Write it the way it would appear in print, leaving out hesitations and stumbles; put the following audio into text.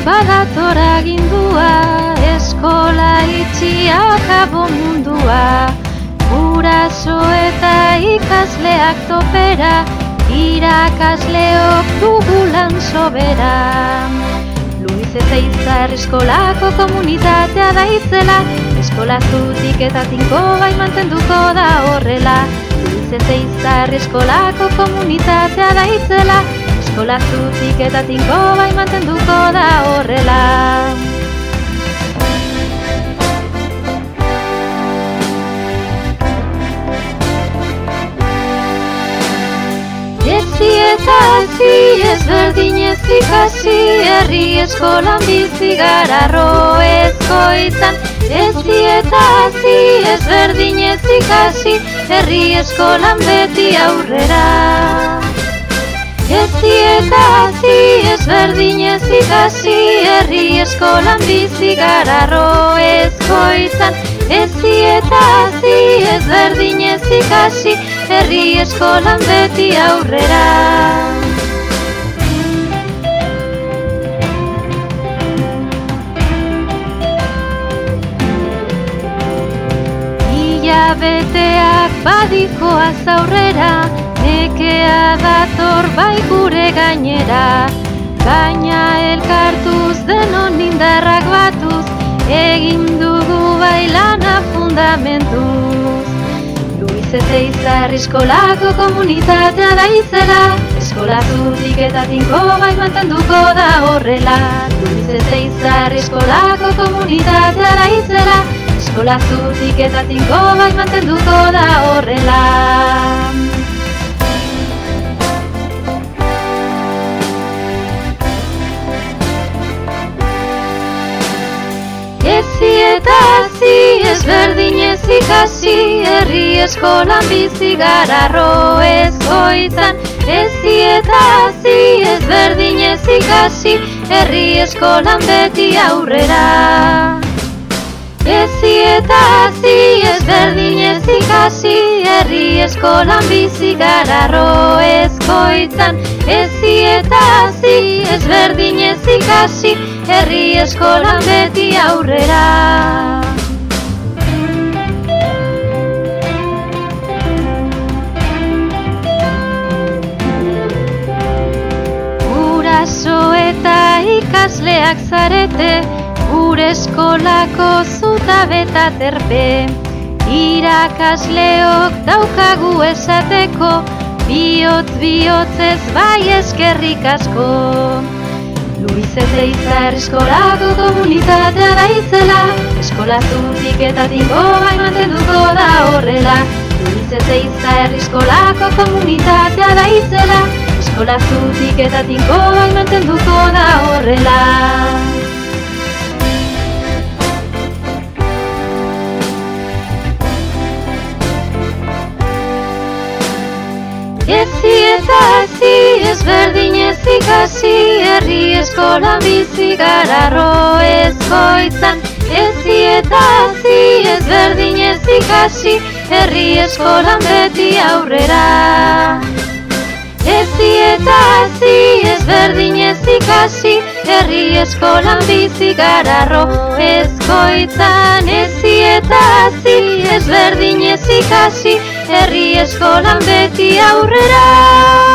badator agindua, eskola itxi akabo mundua. Guraso eta ikasleak topera, irakasleok dugulan sobera. Luis Ezeizar eskolako komunitatea da itzela, eskola zutik eta tinko bai mantenduko da horrela. Luis Ezeizar eskolako komunitatea da itzela, eskola zutik eta tinko bai mantenduko da horrela. Ezi eta hazi ezberdinez ikasi, herri eskolan bizi gara roezkoitzan. Ezi eta hazi ezberdinez ikasi, herri eskolan beti aurrera. Ezi eta hazi ezberdinez ikasi, herri eskolan bizi gara roezkoitzan. Ezi eta hazi ezberdinez ikasi, herri eskolan beti aurrera. Hilabeteak badikoaz aurrera, nekea dator bai gure gainera. Gaina elkartuz denon indarrak batuz, egin dugu bai lana fundamentuz. Luis Ezeizar eskolako komunitatea da itzela, eskola zutik eta tinko bai mantenduko da horrela. Luis Ezeizar eskolako komunitatea da itzela, eskola zutik eta tinko bai mantenduko da horrela. Ezi eta hazi ezberdinez ikasi, herri eskolan bizi gara roezkoitzan. Ezi eta hazi ezberdinez ikasi, herri eskolan beti aurrera. Ezi eta hazi ezberdinez ikasi, herri eskolan bizi gara roezkoitzan. Ezi eta hazi ezberdinez ikasi, herri eskolan beti aurrera. Guraso eta ikasleak zarete, gure eskolako zutabeta terpe. Irakasleok daukagu esateko, bihotz-bihotzez bai eskerrik asko. Luis Ezeizar eskolako komunitatea da itzela, eskola zutik eta tinko bai mantenduko da horrela. Luis Ezeizar eskolako komunitatea da itzela, eskola zutik eta tinko bai mantenduko da horrela. Ezi eta hazi ezberdinez ikasi, herri eskolan bizi gara roezkoitzan. Ezi eta hazi ezberdinez ikasi, herri eskolan beti aurrera. Ezi eta hazi ezberdinez ikasi, herri eskolan bizi gara roezkoitzan. Ezi eta hazi ezberdinez ikasi, herri eskolan beti aurrera.